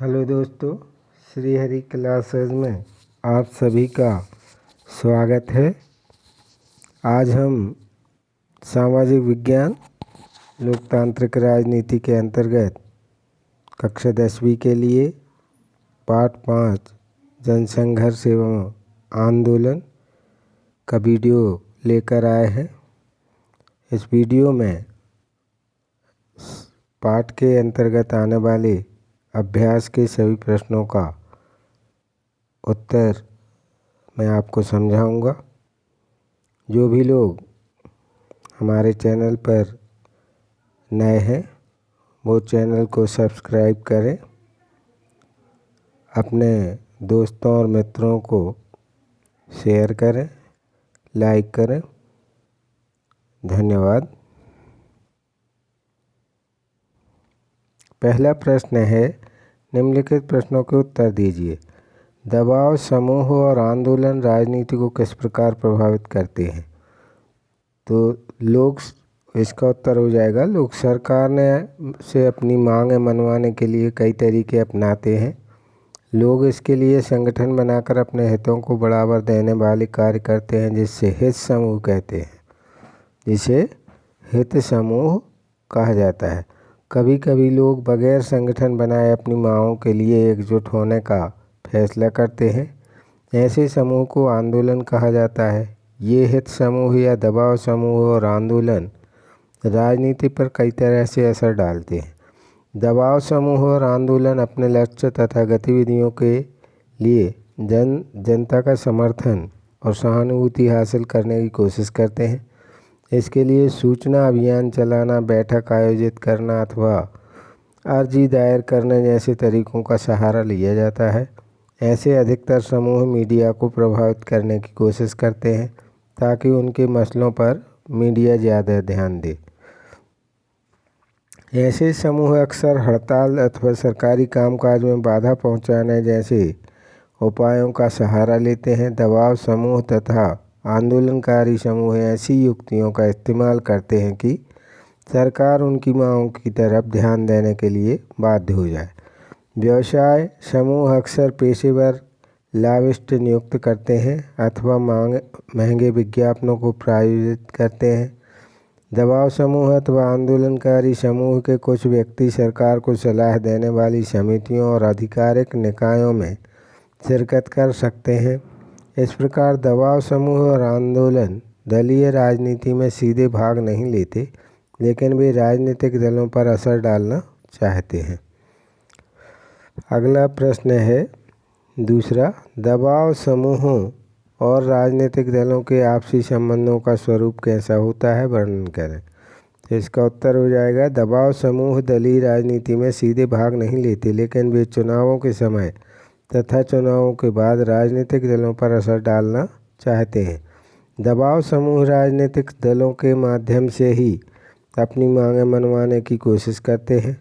Hello दोस्तों, Shri Hari classes में आप सभी का स्वागत है। आज हम सामाजिक विज्ञान लोकतांत्रिक राजनीति के अंतर्गत कक्षा 10वीं के लिए पाठ 5 जनसंघर्ष एवं आंदोलन का वीडियो लेकर आए हैं। इस वीडियो में पाठ के अंतर्गत आने वाले अभ्यास के सभी प्रश्नों का उत्तर मैं आपको समझाऊंगा। जो भी लोग हमारे चैनल पर नए हैं वो चैनल को सब्सक्राइब करें, अपने दोस्तों और मित्रों को शेयर करें, लाइक करें। धन्यवाद। पहला प्रश्न है, निम्नलिखित प्रश्नों के उत्तर दीजिए। दबाव समूह और आंदोलन राजनीति को किस प्रकार प्रभावित करते हैं? तो लोग, इसका उत्तर हो जाएगा, लोग सरकार से अपनी मांगें मनवाने के लिए कई तरीके अपनाते हैं। लोग इसके लिए संगठन बनाकर अपने हितों को बढ़ावा देने वाले कार्य करते हैं, जिससे हित समूह कहते हैं, जिसे हित समूह कहा जाता है। कभी कभी लोग बगैर संगठन बनाए अपनी मांगों के लिए एकजुट होने का फैसला करते हैं। ऐसे समूह को आंदोलन कहा जाता है। ये हित समूह या दबाव समूह और आंदोलन राजनीति पर कई तरह से असर डालते हैं। दबाव समूह और आंदोलन अपने लक्ष्य तथा गतिविधियों के लिए जनता का समर्थन और सहानुभूति हासिल करने की कोशिश करते हैं। इसके लिए सूचना अभियान चलाना, बैठक आयोजित करना अथवा अर्जी दायर करने जैसे तरीकों का सहारा लिया जाता है। ऐसे अधिकतर समूह मीडिया को प्रभावित करने की कोशिश करते हैं ताकि उनके मसलों पर मीडिया ज़्यादा ध्यान दे। ऐसे समूह अक्सर हड़ताल अथवा सरकारी कामकाज में बाधा पहुंचाने जैसे उपायों का सहारा लेते हैं। दबाव समूह तथा आंदोलनकारी समूह ऐसी युक्तियों का इस्तेमाल करते हैं कि सरकार उनकी मांगों की तरफ ध्यान देने के लिए बाध्य हो जाए। व्यवसाय समूह अक्सर पेशेवर लाभिष्ट नियुक्त करते हैं अथवा महंगे विज्ञापनों को प्रायोजित करते हैं। दबाव समूह अथवा आंदोलनकारी समूह के कुछ व्यक्ति सरकार को सलाह देने वाली समितियों और आधिकारिक निकायों में शिरकत कर सकते हैं। इस प्रकार दबाव समूह और आंदोलन दलीय राजनीति में सीधे भाग नहीं लेते, लेकिन वे राजनीतिक दलों पर असर डालना चाहते हैं। अगला प्रश्न है दूसरा, दबाव समूहों और राजनीतिक दलों के आपसी संबंधों का स्वरूप कैसा होता है, वर्णन करें। तो इसका उत्तर हो जाएगा, दबाव समूह दलीय राजनीति में सीधे भाग नहीं लेते, लेकिन वे चुनावों के समय तथा चुनावों के बाद राजनीतिक दलों पर असर डालना चाहते हैं। दबाव समूह राजनीतिक दलों के माध्यम से ही अपनी मांगें मनवाने की कोशिश करते हैं।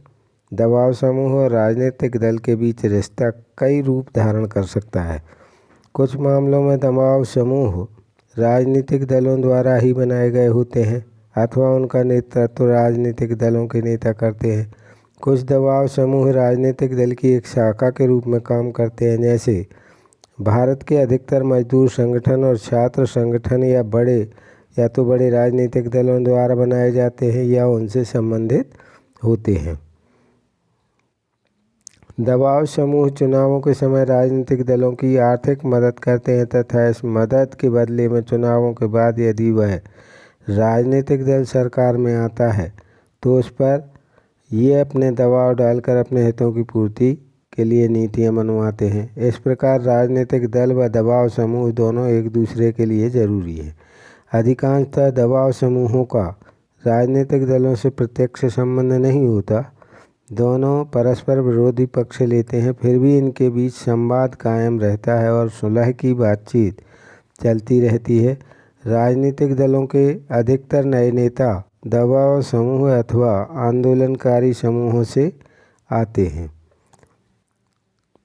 दबाव समूह और राजनीतिक दल के बीच रिश्ता कई रूप धारण कर सकता है। कुछ मामलों में दबाव समूह राजनीतिक दलों द्वारा ही बनाए गए होते हैं अथवा उनका नेतृत्व राजनीतिक दलों के नेता करते हैं। कुछ दबाव समूह राजनीतिक दल की एक शाखा के रूप में काम करते हैं, जैसे भारत के अधिकतर मजदूर संगठन और छात्र संगठन या तो बड़े राजनीतिक दलों द्वारा बनाए जाते हैं या उनसे संबंधित होते हैं। दबाव समूह चुनावों के समय राजनीतिक दलों की आर्थिक मदद करते हैं तथा इस मदद के बदले में चुनावों के बाद यदि वह राजनीतिक दल सरकार में आता है तो उस पर ये अपने दबाव डालकर अपने हितों की पूर्ति के लिए नीतियां मनवाते हैं। इस प्रकार राजनीतिक दल व दबाव समूह दोनों एक दूसरे के लिए जरूरी है। अधिकांशतः दबाव समूहों का राजनीतिक दलों से प्रत्यक्ष संबंध नहीं होता, दोनों परस्पर विरोधी पक्ष लेते हैं, फिर भी इनके बीच संवाद कायम रहता है और सुलह की बातचीत चलती रहती है। राजनीतिक दलों के अधिकतर नए नेता दबाव समूह अथवा आंदोलनकारी समूहों से आते हैं।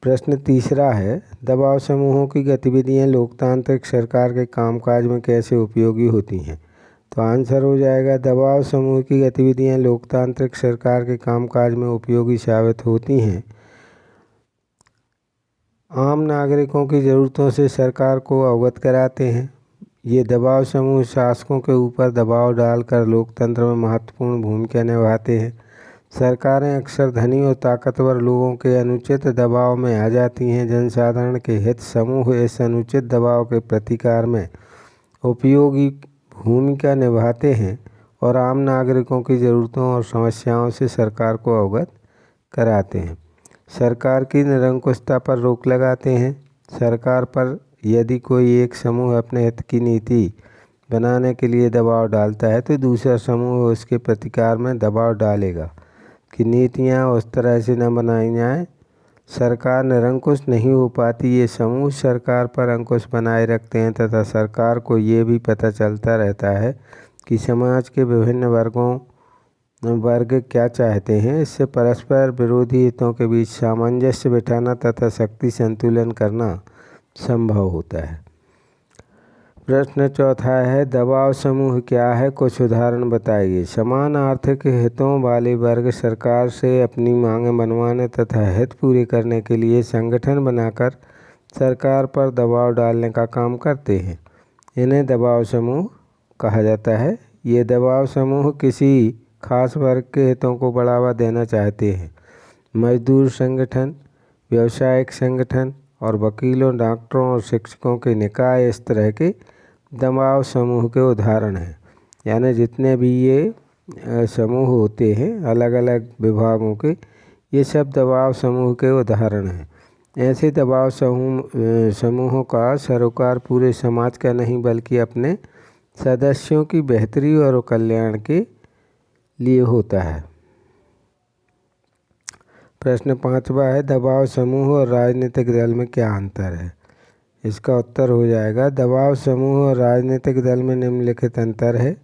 प्रश्न तीसरा है, दबाव समूहों की गतिविधियां लोकतांत्रिक सरकार के कामकाज में कैसे उपयोगी होती हैं? तो आंसर हो जाएगा, दबाव समूह की गतिविधियां लोकतांत्रिक सरकार के कामकाज में उपयोगी साबित होती हैं आम नागरिकों की ज़रूरतों से सरकार को अवगत कराते हैं। ये दबाव समूह शासकों के ऊपर दबाव डालकर लोकतंत्र में महत्वपूर्ण भूमिका निभाते हैं। सरकारें अक्सर धनी और ताकतवर लोगों के अनुचित दबाव में आ जाती हैं। जनसाधारण के हित समूह इस अनुचित दबाव के प्रतिकार में उपयोगी भूमिका निभाते हैं और आम नागरिकों की ज़रूरतों और समस्याओं से सरकार को अवगत कराते हैं। सरकार की निरंकुशता पर रोक लगाते हैं। सरकार पर यदि कोई एक समूह अपने हित की नीति बनाने के लिए दबाव डालता है तो दूसरा समूह उसके प्रतिकार में दबाव डालेगा कि नीतियाँ उस तरह से न बनाई जाएं। सरकार निरंकुश नहीं हो पाती। ये समूह सरकार पर अंकुश बनाए रखते हैं तथा सरकार को ये भी पता चलता रहता है कि समाज के विभिन्न वर्ग क्या चाहते हैं। इससे परस्पर विरोधी हितों के बीच सामंजस्य बिठाना तथा शक्ति संतुलन करना संभव होता है। प्रश्न चौथा है, दबाव समूह क्या है, कुछ उदाहरण बताइए। समान आर्थिक हितों वाले वर्ग सरकार से अपनी मांगें मनवाने तथा हित पूरे करने के लिए संगठन बनाकर सरकार पर दबाव डालने का काम करते हैं। इन्हें दबाव समूह कहा जाता है। ये दबाव समूह किसी खास वर्ग के हितों को बढ़ावा देना चाहते हैं। मजदूर संगठन, व्यावसायिक संगठन और वकीलों, डॉक्टरों और शिक्षकों के निकाय इस तरह के दबाव समूह के उदाहरण हैं। यानी जितने भी ये समूह होते हैं अलग अलग विभागों के, ये सब दबाव समूह के उदाहरण हैं। ऐसे दबाव समूहों का सरोकार पूरे समाज का नहीं बल्कि अपने सदस्यों की बेहतरी और कल्याण के लिए होता है। प्रश्न 5वां है, दबाव समूह और राजनीतिक दल में क्या अंतर है। इसका उत्तर हो जाएगा, दबाव समूह और राजनीतिक दल में निम्नलिखित अंतर है।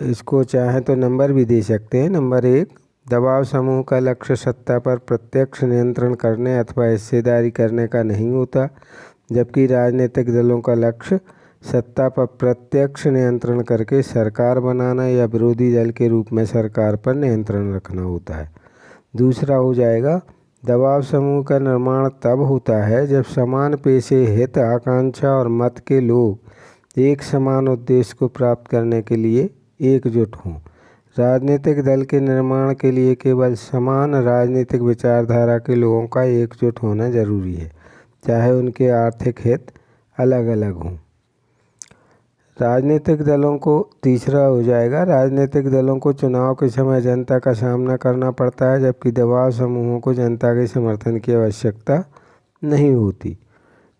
इसको चाहें तो नंबर भी दे सकते हैं। नंबर 1, दबाव समूह का लक्ष्य सत्ता पर प्रत्यक्ष नियंत्रण करने अथवा हिस्सेदारी करने का नहीं होता, जबकि राजनीतिक दलों का लक्ष्य सत्ता पर प्रत्यक्ष नियंत्रण करके सरकार बनाना या विरोधी दल के रूप में सरकार पर नियंत्रण रखना होता है। दूसरा हो जाएगा, दबाव समूह का निर्माण तब होता है जब समान पेशे, हित, आकांक्षा और मत के लोग एक समान उद्देश्य को प्राप्त करने के लिए एकजुट हों। राजनीतिक दल के निर्माण के लिए केवल समान राजनीतिक विचारधारा के लोगों का एकजुट होना जरूरी है, चाहे उनके आर्थिक हित अलग अलग हों। राजनीतिक दलों को, तीसरा हो जाएगा, राजनीतिक दलों को चुनाव के समय जनता का सामना करना पड़ता है, जबकि दबाव समूहों को जनता के समर्थन की आवश्यकता नहीं होती।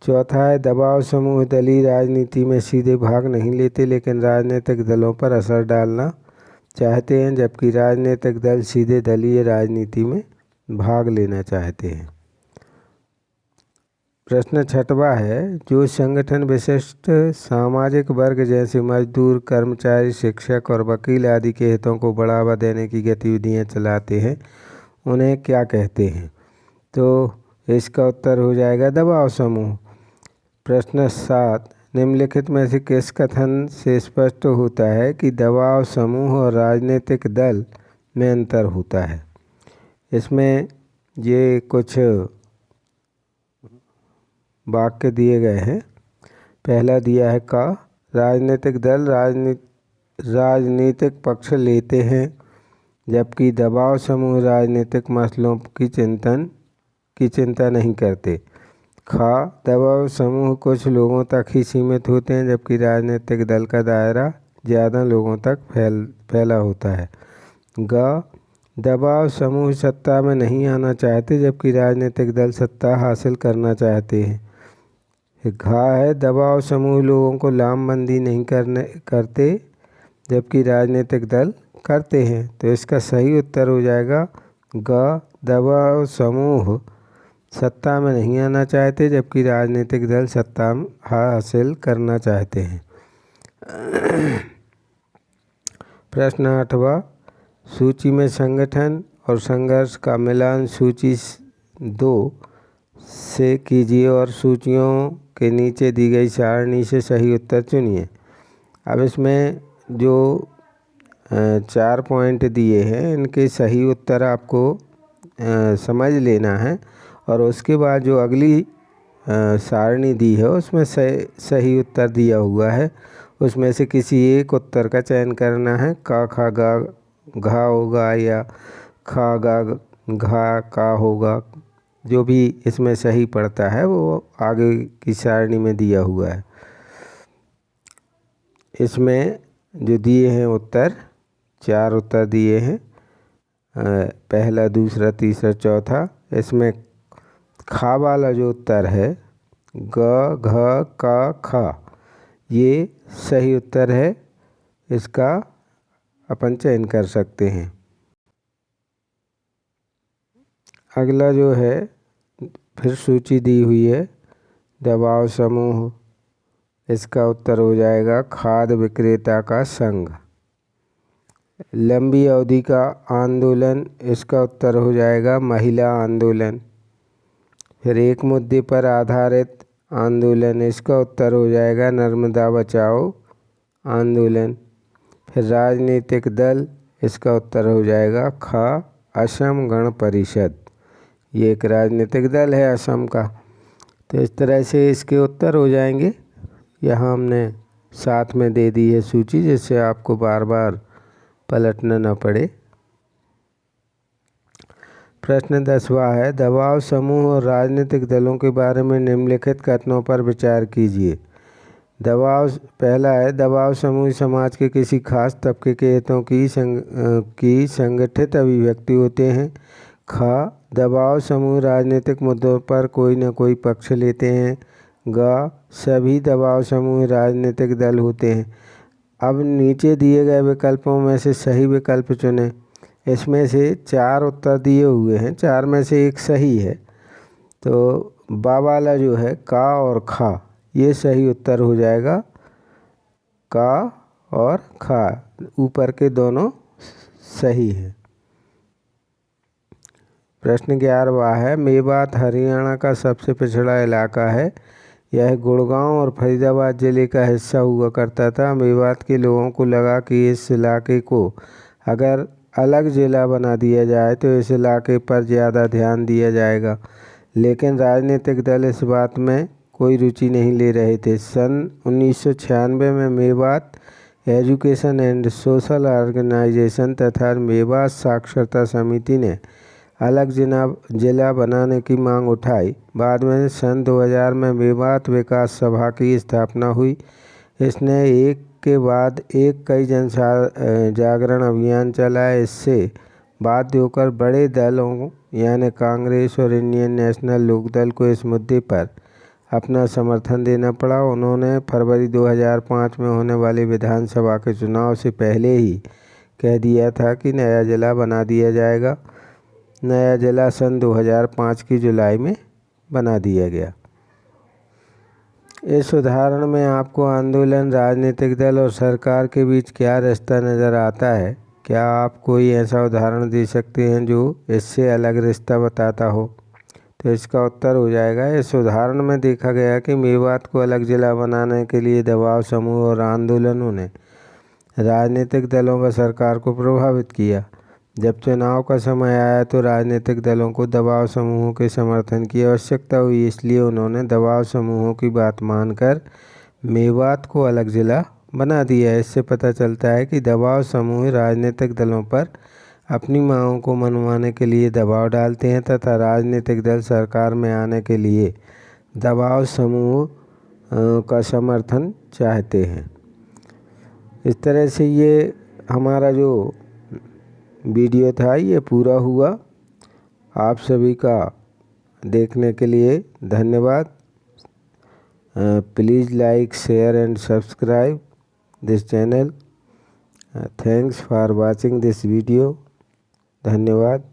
चौथा है, दबाव समूह दलीय राजनीति में सीधे भाग नहीं लेते लेकिन राजनीतिक दलों पर असर डालना चाहते हैं, जबकि राजनीतिक दल सीधे दलीय राजनीति में भाग लेना चाहते हैं। प्रश्न 6वां है, जो संगठन विशिष्ट सामाजिक वर्ग जैसे मजदूर, कर्मचारी, शिक्षक और वकील आदि के हितों को बढ़ावा देने की गतिविधियां चलाते हैं उन्हें क्या कहते हैं। तो इसका उत्तर हो जाएगा दबाव समूह। प्रश्न 7, निम्नलिखित में से किस कथन से स्पष्ट होता है कि दबाव समूह और राजनीतिक दल में अंतर होता है। इसमें ये कुछ वाक्य दिए गए हैं। पहला दिया है का, राजनीतिक दल राजनीतिक पक्ष लेते हैं जबकि दबाव समूह राजनीतिक मसलों की चिंता नहीं करते। खा, दबाव समूह कुछ लोगों तक ही सीमित होते हैं जबकि राजनीतिक दल का दायरा ज़्यादा लोगों तक फैला होता है। ग, दबाव समूह सत्ता में नहीं आना चाहते जबकि राजनीतिक दल सत्ता हासिल करना चाहते हैं। घा है, दबाव समूह लोगों को लामबंदी नहीं करते जबकि राजनीतिक दल करते हैं। तो इसका सही उत्तर हो जाएगा ग, दबाव समूह सत्ता में नहीं आना चाहते जबकि राजनीतिक दल सत्ता हासिल करना चाहते हैं। प्रश्न 8वां, सूची में संगठन और संघर्ष का मिलान सूची 2 से कीजिए और सूचियों के नीचे दी गई सारणी से सही उत्तर चुनिए। अब इसमें जो 4 पॉइंट दिए हैं इनके सही उत्तर आपको समझ लेना है और उसके बाद जो अगली सारणी दी है उसमें सही उत्तर दिया हुआ है। उसमें से किसी एक उत्तर का चयन करना है। का खा गा घा होगा या खा गा घा का होगा। जो भी इसमें सही पड़ता है वो आगे की सारणी में दिया हुआ है। इसमें जो दिए हैं उत्तर, 4 उत्तर दिए हैं, पहला, दूसरा, तीसरा, चौथा। इसमें खा वाला जो उत्तर है ग घ का खा, ये सही उत्तर है। इसका अपन चयन कर सकते हैं। अगला जो है फिर सूची दी हुई है दबाव समूह, इसका उत्तर हो जाएगा खाद्य विक्रेता का संघ। लंबी अवधि का आंदोलन, इसका उत्तर हो जाएगा महिला आंदोलन। फिर एक मुद्दे पर आधारित आंदोलन, इसका उत्तर हो जाएगा नर्मदा बचाओ आंदोलन। फिर राजनीतिक दल, इसका उत्तर हो जाएगा ख असम गण परिषद। ये एक राजनीतिक दल है असम का। तो इस तरह से इसके उत्तर हो जाएंगे। यहाँ हमने साथ में दे दी है सूची, जिससे आपको बार बार पलटना न पड़े। प्रश्न 10वां है दबाव समूह और राजनीतिक दलों के बारे में निम्नलिखित कथनों पर विचार कीजिए। पहला है दबाव समूह समाज के किसी खास तबके के हितों की संगठित अभिव्यक्ति होते हैं। ख दबाव समूह राजनीतिक मुद्दों पर कोई न कोई पक्ष लेते हैं। ग सभी दबाव समूह राजनीतिक दल होते हैं। अब नीचे दिए गए विकल्पों में से सही विकल्प चुनें। इसमें से 4 उत्तर दिए हुए हैं, 4 में से एक सही है। तो बा वाला जो है का और खा, ये सही उत्तर हो जाएगा। का और खा ऊपर के दोनों सही हैं। प्रश्न 11वां है मेवात हरियाणा का सबसे पिछड़ा इलाका है। यह गुड़गांव और फरीदाबाद ज़िले का हिस्सा हुआ करता था। मेवात के लोगों को लगा कि इस इलाके को अगर अलग ज़िला बना दिया जाए तो इस इलाके पर ज़्यादा ध्यान दिया जाएगा, लेकिन राजनीतिक दल इस बात में कोई रुचि नहीं ले रहे थे। सन 1996 में Mewat education and social organization तथा मेवात साक्षरता समिति ने अलग जिला बनाने की मांग उठाई। बाद में सन 2000 में मेवात विकास सभा की स्थापना हुई। इसने एक के बाद एक कई जागरण अभियान चलाए। इससे बाध्य होकर बड़े दलों यानी कांग्रेस और इंडियन नेशनल लोकदल को इस मुद्दे पर अपना समर्थन देना पड़ा। उन्होंने फरवरी 2005 में होने वाले विधानसभा के चुनाव से पहले ही कह दिया था कि नया जिला बना दिया जाएगा। नया जिला सन 2005 की जुलाई में बना दिया गया। इस उदाहरण में आपको आंदोलन, राजनीतिक दल और सरकार के बीच क्या रिश्ता नज़र आता है? क्या आप कोई ऐसा उदाहरण दे सकते हैं जो इससे अलग रिश्ता बताता हो? तो इसका उत्तर हो जाएगा इस उदाहरण में देखा गया कि मेवात को अलग जिला बनाने के लिए दबाव समूह और आंदोलनों ने राजनीतिक दलों व सरकार को प्रभावित किया। जब चुनाव का समय आया तो राजनीतिक दलों को दबाव समूहों के समर्थन की आवश्यकता हुई, इसलिए उन्होंने दबाव समूहों की बात मानकर मेवात को अलग जिला बना दिया। इससे पता चलता है कि दबाव समूह राजनीतिक दलों पर अपनी मांगों को मनवाने के लिए दबाव डालते हैं तथा राजनीतिक दल सरकार में आने के लिए दबाव समूह का समर्थन चाहते हैं। इस तरह से ये हमारा जो वीडियो था ये पूरा हुआ। आप सभी का देखने के लिए धन्यवाद। Please like, share and subscribe this channel. Thanks for watching this video. धन्यवाद।